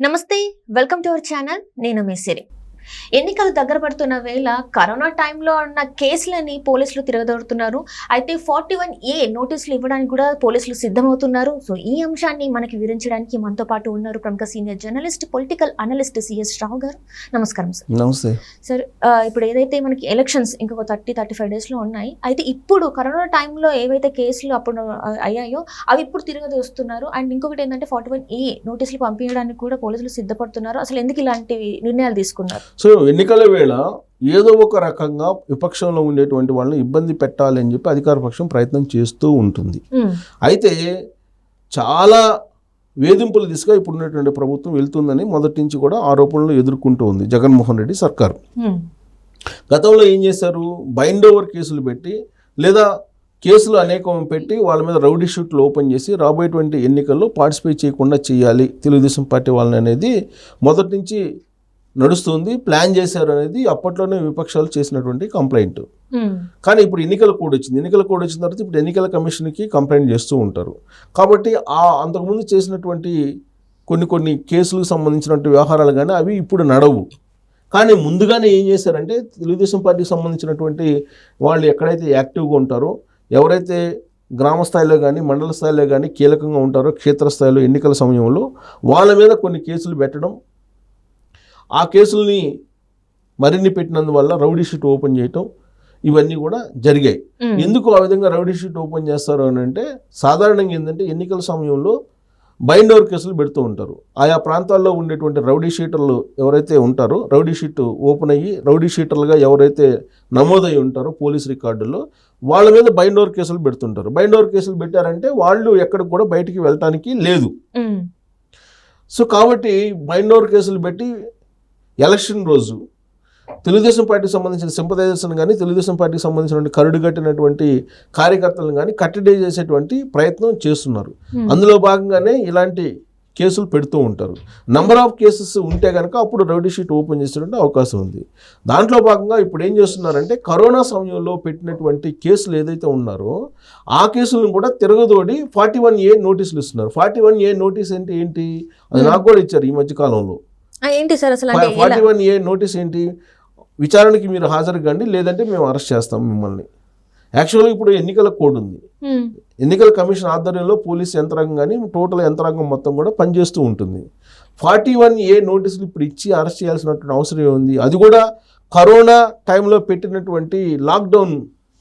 నమస్తే, welcome to our channel. నేను మీ సిరి. ఎన్నికలు దగ్గర పడుతున్న వేళ కరోనా టైంలో ఉన్న కేసులని పోలీసులు తిరగదోడుతున్నారు. అయితే 41A నోటీసులు ఇవ్వడానికి కూడా పోలీసులు సిద్ధమవుతున్నారు. సో ఈ అంశాన్ని మనకి వివరించడానికి మనతో పాటు ఉన్నారు ప్రముఖ senior journalist, political analyst CS Rao గారు. నమస్కారం సార్. నమస్తే సార్. ఇప్పుడు ఏదైతే మనకి ఎలక్షన్స్ ఇంకొక 30-35 డేస్లో ఉన్నాయి. అయితే ఇప్పుడు కరోనా టైంలో ఏవైతే కేసులు అప్పుడు అయ్యాయో అవి ఇప్పుడు తిరగదోస్తున్నారు. అండ్ ఇంకొకటి ఏంటంటే 41A నోటీసులు పంపించడానికి కూడా పోలీసులు సిద్ధపడుతున్నారు. అసలు ఎందుకు ఇలాంటి నిర్ణయాలు తీసుకున్నారు? సో ఎన్నికల వేళ ఏదో ఒక రకంగా విపక్షంలో ఉండేటువంటి వాళ్ళని ఇబ్బంది పెట్టాలి అని చెప్పి అధికార పక్షం ప్రయత్నం చేస్తూ ఉంటుంది. అయితే చాలా వేధింపుల దిశగా ఇప్పుడున్నటువంటి ప్రభుత్వం వెళ్తుందని మొదటి నుంచి కూడా ఆరోపణలు ఎదుర్కొంటూ ఉంది జగన్మోహన్ రెడ్డి సర్కారు. గతంలో ఏం చేశారు, బైండ్ ఓవర్ కేసులు పెట్టి లేదా కేసులు అనేకం పెట్టి వాళ్ళ మీద రౌడీ షూట్లు ఓపెన్ చేసి రాబోయేటువంటి ఎన్నికల్లో పార్టిసిపేట్ చేయకుండా చేయాలి తెలుగుదేశం పార్టీ వాళ్ళని అనేది మొదటి నుంచి నడుస్తుంది. ప్లాన్ చేశారు అనేది అప్పట్లోనే విపక్షాలు చేసినటువంటి కంప్లైంట్. కానీ ఇప్పుడు ఎన్నికల కోడ్ వచ్చింది. ఎన్నికల కోడ్ వచ్చిన తర్వాత ఇప్పుడు ఎన్నికల కమిషన్కి కంప్లైంట్ చేస్తూ ఉంటారు. కాబట్టి అంతకుముందు చేసినటువంటి కొన్ని కేసులకు సంబంధించినటువంటి వ్యవహారాలు కానీ అవి ఇప్పుడు నడవు. కానీ ముందుగానే ఏం చేశారంటే తెలుగుదేశం పార్టీకి సంబంధించినటువంటి వాళ్ళు ఎక్కడైతే యాక్టివ్గా ఉంటారో, ఎవరైతే గ్రామ స్థాయిలో కానీ మండల స్థాయిలో కానీ కీలకంగా ఉంటారో, క్షేత్రస్థాయిలో ఎన్నికల సమయంలో వాళ్ళ మీద కొన్ని కేసులు పెట్టడం, ఆ కేసుల్ని మరిన్ని పెట్టినందువల్ల రౌడీ షీట్ ఓపెన్ చేయటం, ఇవన్నీ కూడా జరిగాయి. ఎందుకు ఆ విధంగా రౌడీ షీట్ ఓపెన్ చేస్తారు అని అంటే, సాధారణంగా ఏంటంటే ఎన్నికల సమయంలో బైండ్ ఓవర్ కేసులు పెడుతూ ఉంటారు. ఆయా ప్రాంతాల్లో ఉండేటువంటి రౌడీ షీటర్లు ఎవరైతే ఉంటారో, రౌడీ షీట్ ఓపెన్ అయ్యి రౌడీ షీటర్లుగా ఎవరైతే నమోదై ఉంటారో పోలీస్ రికార్డుల్లో, వాళ్ళ మీద బైండ్ ఓవర్ కేసులు పెడుతుంటారు. బైండ్ ఓవర్ కేసులు పెట్టారంటే వాళ్ళు ఎక్కడికి కూడా బయటికి వెళ్ళటానికి లేదు. సో కాబట్టి బైండ్ ఓవర్ కేసులు పెట్టి ఎలక్షన్ రోజు తెలుగుదేశం పార్టీకి సంబంధించిన సింపథైజర్స్ని కానీ తెలుగుదేశం పార్టీకి సంబంధించినటువంటి కరుడు కట్టినటువంటి కార్యకర్తలను కానీ కట్టడి చేసేటువంటి ప్రయత్నం చేస్తున్నారు. అందులో భాగంగానే ఇలాంటి కేసులు పెడుతూ ఉంటారు. నంబర్ ఆఫ్ కేసెస్ ఉంటే కనుక అప్పుడు రౌడీ షీట్ ఓపెన్ చేసేటువంటి అవకాశం ఉంది. దాంట్లో భాగంగా ఇప్పుడు ఏం చేస్తున్నారంటే కరోనా సమయంలో పెట్టినటువంటి కేసులు ఏదైతే ఉన్నారో ఆ కేసులను కూడా తిరగదోడి 41A నోటీసులు ఇస్తున్నారు. 41A నోటీస్ అంటే ఏంటి, అది నాకు కూడా ఇచ్చారు ఈ మధ్యకాలంలో. ఏంటి సార్ అసలు? 41A నోటీస్ ఏంటి, విచారణకి మీరు హాజరు కండి లేదంటే మేము అరెస్ట్ చేస్తాం మిమ్మల్ని. యాక్చువల్గా ఇప్పుడు ఎన్నికల కోడ్ ఉంది. ఎన్నికల కమిషన్ ఆధ్వర్యంలో పోలీస్ యంత్రాంగం కానీ టోటల్ యంత్రాంగం మొత్తం కూడా పనిచేస్తూ ఉంటుంది. 41A నోటీసులు ఇప్పుడు ఇచ్చి అరెస్ట్ చేయాల్సినటువంటి అవసరం ఉంది. అది కూడా కరోనా టైంలో పెట్టినటువంటి లాక్డౌన్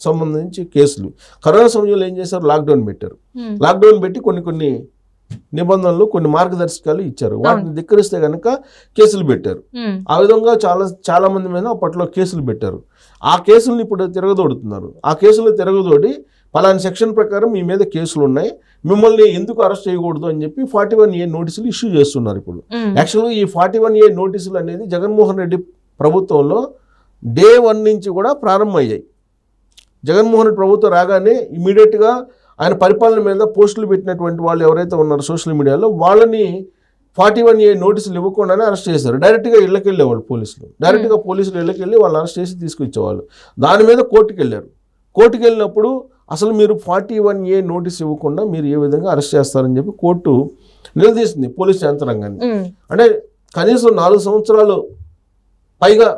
సంబంధించి కేసులు. కరోనా సమయంలో ఏం చేశారు, లాక్డౌన్ పెట్టారు. లాక్డౌన్ పెట్టి కొన్ని నిబంధనలు, కొన్ని మార్గదర్శకాలు ఇచ్చారు. వాటిని ధిక్కరిస్తే కనుక కేసులు పెట్టారు. ఆ విధంగా చాలా మంది మీద అప్పట్లో కేసులు పెట్టారు. ఆ కేసులను ఇప్పుడు తిరగదోడుతున్నారు. ఆ కేసులు తిరగదోడి పలానా సెక్షన్ ప్రకారం మీ మీద కేసులు ఉన్నాయి, మిమ్మల్ని ఎందుకు అరెస్ట్ చేయకూడదు అని చెప్పి 41A నోటీసులు ఇష్యూ చేస్తున్నారు. ఇప్పుడు యాక్చువల్గా ఈ 41A నోటీసులు అనేది జగన్మోహన్ రెడ్డి ప్రభుత్వంలో డే 1 నుంచి కూడా ప్రారంభమయ్యాయి. జగన్మోహన్ రెడ్డి ప్రభుత్వం రాగానే ఇమీడియట్గా ఆయన పరిపాలన మీద పోస్టులు పెట్టినటువంటి వాళ్ళు ఎవరైతే ఉన్నారో సోషల్ మీడియాలో, వాళ్ళని 41A నోటీసులు ఇవ్వకుండానే అరెస్ట్ చేశారు. డైరెక్ట్గా ఇళ్ళకి వెళ్ళేవాళ్ళు పోలీసులు. డైరెక్ట్గా పోలీసులు ఇళ్ళకి వెళ్ళి వాళ్ళని అరెస్ట్ చేసి తీసుకొచ్చేవాళ్ళు. దాని మీద కోర్టుకు వెళ్ళారు. కోర్టుకు వెళ్ళినప్పుడు అసలు మీరు 41A నోటీస్ ఇవ్వకుండా మీరు ఏ విధంగా అరెస్ట్ చేస్తారని చెప్పి కోర్టు నిలదీసింది పోలీసు యంత్రాంగాన్ని. అంటే కనీసం 4 సంవత్సరాలు పైగా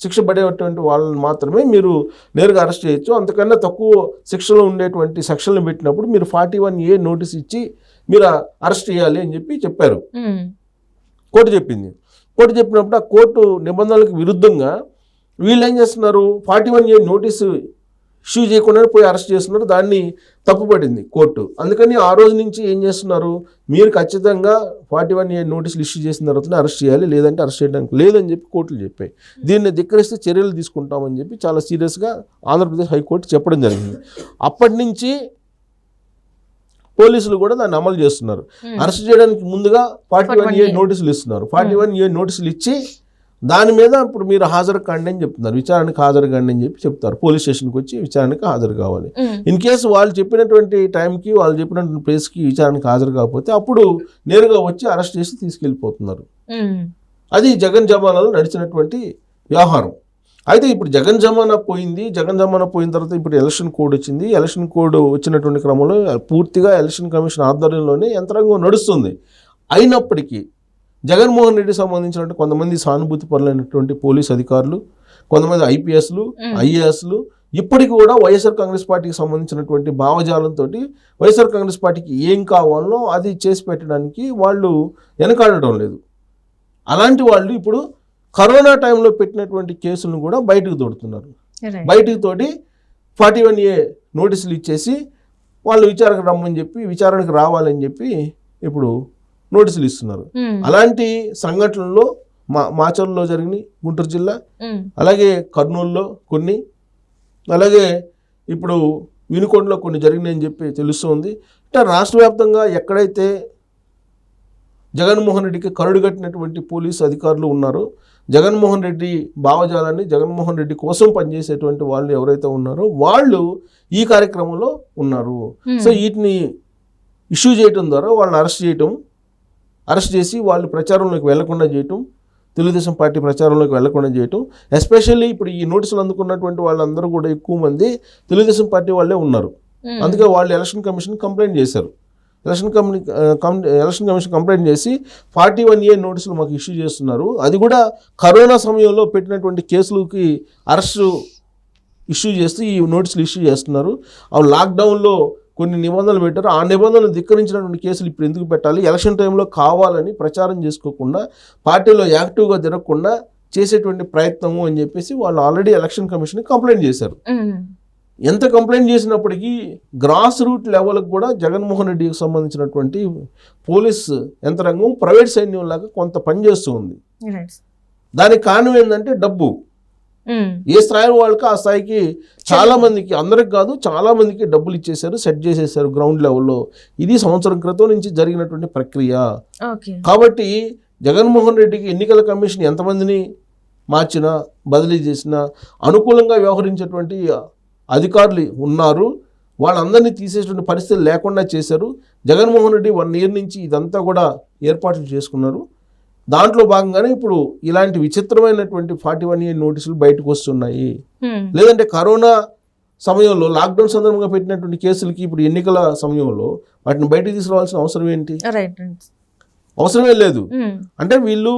శిక్ష పడేటువంటి వాళ్ళని మాత్రమే మీరు నేరుగా అరెస్ట్ చేయొచ్చు. అంతకన్నా తక్కువ శిక్షలో ఉండేటువంటి సెక్షన్లు పెట్టినప్పుడు మీరు 41A నోటీస్ ఇచ్చి మీరు అరెస్ట్ చేయాలి అని చెప్పి చెప్పారు. కోర్టు చెప్పింది. కోర్టు చెప్పినప్పుడు ఆ కోర్టు నిబంధనలకు విరుద్ధంగా వీళ్ళు ఏం చేస్తున్నారు, 41A నోటీసు ఇష్యూ చేయకుండా పోయి అరెస్ట్ చేస్తున్నారు. దాన్ని తప్పుపడింది కోర్టు. అందుకని ఆ రోజు నుంచి ఏం చేస్తున్నారు, మీరు ఖచ్చితంగా 41A నోటీసులు ఇష్యూ చేసిన తర్వాతనే అరెస్ట్ చేయాలి, లేదంటే అరెస్ట్ చేయడానికి లేదని చెప్పి కోర్టులు చెప్పాయి. దీన్ని ధిక్కరిస్తే చర్యలు తీసుకుంటామని చెప్పి చాలా సీరియస్గా ఆంధ్రప్రదేశ్ హైకోర్టు చెప్పడం జరిగింది. అప్పటి నుంచి పోలీసులు కూడా దాన్ని అమలు చేస్తున్నారు. అరెస్ట్ చేయడానికి ముందుగా 41A నోటీసులు ఇస్తున్నారు. 41A నోటీసులు ఇచ్చి దాని మీద ఇప్పుడు మీరు హాజరు కాండి అని చెప్తున్నారు. విచారణకు హాజరు కాండి అని చెప్పి చెప్తారు. పోలీస్ స్టేషన్కి వచ్చి విచారణకు హాజరు కావాలి. ఇన్ కేసు వాళ్ళు చెప్పినటువంటి టైంకి, వాళ్ళు చెప్పినటువంటి ప్లేస్కి విచారణకు హాజరు కాకపోతే అప్పుడు నేరుగా వచ్చి అరెస్ట్ చేసి తీసుకెళ్ళిపోతున్నారు. అది జగన్ జమానాలో నడిచినటువంటి వ్యవహారం. అయితే ఇప్పుడు జగన్ జమానా పోయింది. జగన్ జమానా పోయిన తర్వాత ఇప్పుడు ఎలక్షన్ కోడ్ వచ్చింది. ఎలక్షన్ కోడ్ వచ్చినటువంటి క్రమంలో పూర్తిగా ఎలక్షన్ కమిషన్ ఆధ్వర్యంలోనే యంత్రాంగం నడుస్తుంది. అయినప్పటికీ జగన్మోహన్ రెడ్డి సంబంధించినటువంటి కొంతమంది సానుభూతి పరులైనటువంటి పోలీస్ అధికారులు, కొంతమంది ఐపీఎస్లు, ఐఏఎస్లు ఇప్పటికి కూడా వైఎస్ఆర్ కాంగ్రెస్ పార్టీకి సంబంధించినటువంటి భావజాలంతో వైఎస్ఆర్ కాంగ్రెస్ పార్టీకి ఏం కావాలో అది చేసి పెట్టడానికి వాళ్ళు వెనకాడడం లేదు. అలాంటి వాళ్ళు ఇప్పుడు కరోనా టైంలో పెట్టినటువంటి కేసులను కూడా బయటకు తోడుతున్నారు. బయటకు తోటి 41A నోటీసులు ఇచ్చేసి వాళ్ళు విచారణకు రమ్మని చెప్పి, విచారణకు రావాలని చెప్పి ఇప్పుడు నోటీసులు ఇస్తున్నారు. అలాంటి సంఘటనల్లో మాచర్లో జరిగినాయి, గుంటూరు జిల్లా, అలాగే కర్నూలులో కొన్ని, అలాగే ఇప్పుడు వినుకొండలో కొన్ని జరిగినాయని చెప్పి తెలుస్తుంది. అంటే రాష్ట్ర వ్యాప్తంగా ఎక్కడైతే జగన్మోహన్ రెడ్డికి కరుడు కట్టినటువంటి పోలీసు అధికారులు ఉన్నారో, జగన్మోహన్ రెడ్డి భావజాలాన్ని, జగన్మోహన్ రెడ్డి కోసం పనిచేసేటువంటి వాళ్ళు ఎవరైతే ఉన్నారో వాళ్ళు ఈ కార్యక్రమంలో ఉన్నారు. సో వీటిని ఇష్యూ చేయటం ద్వారా వాళ్ళని అరెస్ట్ చేసి వాళ్ళు ప్రచారంలోకి వెళ్లకుండా చేయటం, తెలుగుదేశం పార్టీ ప్రచారంలోకి వెళ్లకుండా చేయటం. ఎస్పెషల్లీ ఇప్పుడు ఈ నోటీసులు అందుకున్నటువంటి వాళ్ళందరూ కూడా ఎక్కువ మంది తెలుగుదేశం పార్టీ వాళ్ళే ఉన్నారు. అందుకే వాళ్ళు ఎలక్షన్ కమిషన్ కంప్లైంట్ చేశారు. ఎలక్షన్ కమిషన్ కంప్లైంట్ చేసి 41A నోటీసులు మాకు ఇష్యూ చేస్తున్నారు, అది కూడా కరోనా సమయంలో పెట్టినటువంటి కేసులకి అరెస్టు ఇష్యూ చేస్తూ ఈ నోటీసులు ఇష్యూ చేస్తున్నారు. అవి లాక్డౌన్లో కొన్ని నిబంధనలు పెట్టారు, ఆ నిబంధనలు ధిక్కరించినటువంటి కేసులు ఇప్పుడు ఎందుకు పెట్టాలి, ఎలక్షన్ టైంలో కావాలని ప్రచారం చేసుకోకుండా పార్టీలో యాక్టివ్గా తిరగకుండా చేసేటువంటి ప్రయత్నము అని చెప్పేసి వాళ్ళు ఆల్రెడీ ఎలక్షన్ కమిషన్ కంప్లైంట్ చేశారు. ఎంత కంప్లైంట్ చేసినప్పటికీ గ్రాస్ రూట్ లెవెల్కి కూడా జగన్మోహన్ రెడ్డికి సంబంధించినటువంటి పోలీస్ యంత్రాంగం ప్రైవేట్ సైన్యం లాగా కొంత పనిచేస్తూ ఉంది. దానికి కారణం ఏంటంటే డబ్బు. ఏ స్థాయి వాళ్ళకి ఆ స్థాయికి చాలా మందికి, అందరికి కాదు చాలా మందికి డబ్బులు ఇచ్చేసారు, సెట్ చేసేసారు గ్రౌండ్ లెవెల్లో. ఇది సంవత్సరం క్రితం నుంచి జరిగినటువంటి ప్రక్రియ. కాబట్టి జగన్మోహన్ రెడ్డికి ఎన్నికల కమిషన్ ఎంతమందిని మార్చినా, బదిలీ చేసినా అనుకూలంగా వ్యవహరించేటువంటి అధికారులు ఉన్నారు. వాళ్ళందరినీ తీసేటువంటి పరిస్థితులు లేకుండా చేశారు. జగన్మోహన్ రెడ్డి 1 year నుంచి ఇదంతా కూడా ఏర్పాట్లు చేసుకున్నారు. దాంట్లో భాగంగానే ఇప్పుడు ఇలాంటి విచిత్రమైనటువంటి 41A నోటీసులు బయటకు వస్తున్నాయి. లేదంటే కరోనా సమయంలో లాక్డౌన్ సందర్భంగా పెట్టినటువంటి కేసులకి ఇప్పుడు ఎన్నికల సమయంలో వాటిని బయటకు తీసుకురావాల్సిన అవసరం ఏంటి? అవసరమే లేదు. అంటే వీళ్ళు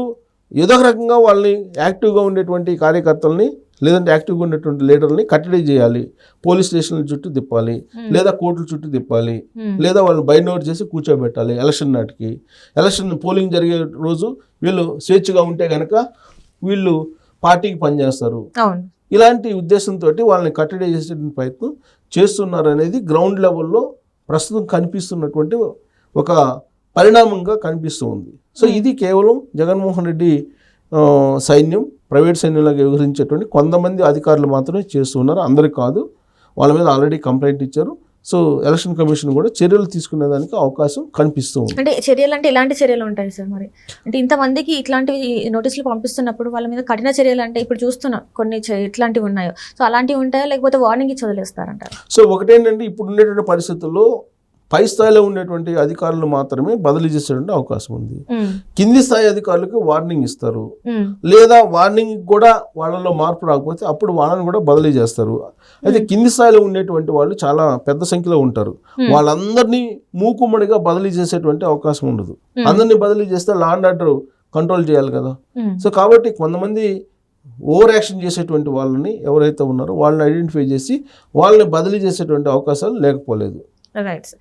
ఏదో ఒక రకంగా వాళ్ళని యాక్టివ్గా ఉండేటువంటి కార్యకర్తల్ని, లేదంటే యాక్టివ్గా ఉండేటువంటి లీడర్ని కట్టడి చేయాలి, పోలీస్ స్టేషన్ల చుట్టూ తిప్పాలి, లేదా కోర్టుల చుట్టూ తిప్పాలి, లేదా వాళ్ళని బైండ్ చేసి కూర్చోబెట్టాలి. ఎలక్షన్ నాటికి, ఎలక్షన్ పోలింగ్ జరిగే రోజు వీళ్ళు స్వేచ్ఛగా ఉంటే కనుక వీళ్ళు పార్టీకి పనిచేస్తారు. ఇలాంటి ఉద్దేశంతో వాళ్ళని కట్టడి చేసే ప్రయత్నం చేస్తున్నారు అనేది గ్రౌండ్ లెవెల్లో ప్రస్తుతం కనిపిస్తున్నటువంటి ఒక పరిణామంగా కనిపిస్తూ ఉంది. సో ఇది కేవలం జగన్మోహన్ రెడ్డి సైన్యం, ప్రైవేట్ సైన్యంలాగా వ్యవహరించేటువంటి కొంతమంది అధికారులు మాత్రమే చేస్తున్నారు, అందరికి కాదు. వాళ్ళ మీద ఆల్రెడీ కంప్లైంట్ ఇచ్చారు. సో ఎలక్షన్ కమిషన్ కూడా చర్యలు తీసుకునేదానికి అవకాశం కనిపిస్తూ ఉంది. అంటే చర్యలు అంటే ఎలాంటి చర్యలు ఉంటాయి సార్? మరి అంటే ఇంతమందికి ఇట్లాంటివి నోటీసులు పంపిస్తున్నప్పుడు వాళ్ళ మీద కఠిన చర్యలు అంటే ఇప్పుడు చూస్తున్నా కొన్ని ఇట్లాంటివి ఉన్నాయో, సో అలాంటివి ఉంటాయో లేకపోతే వార్నింగ్ ఇచ్చి వదిలేస్తారంటారు? సో ఒకటేంటంటే ఇప్పుడు ఉండేటువంటి పరిస్థితుల్లో పై స్థాయిలో ఉండేటువంటి అధికారులు మాత్రమే బదిలీ చేసేటువంటి అవకాశం ఉంది. కింది స్థాయి అధికారులకు వార్నింగ్ ఇస్తారు, లేదా వార్నింగ్ కూడా వాళ్ళలో మార్పు రాకపోతే అప్పుడు వాళ్ళని కూడా బదిలీ చేస్తారు. అయితే కింది స్థాయిలో ఉండేటువంటి వాళ్ళు చాలా పెద్ద సంఖ్యలో ఉంటారు. వాళ్ళందరినీ మూకుమ్మడిగా బదిలీ చేసేటువంటి అవకాశం ఉండదు. అందరినీ బదిలీ చేస్తే లా అండ్ ఆర్డర్ కంట్రోల్ చేయాలి కదా. సో కాబట్టి కొంతమంది ఓవర్ యాక్షన్ చేసేటువంటి వాళ్ళని ఎవరైతే ఉన్నారో వాళ్ళని ఐడెంటిఫై చేసి వాళ్ళని బదిలీ చేసేటువంటి అవకాశాలు లేకపోలేదు. రైట్.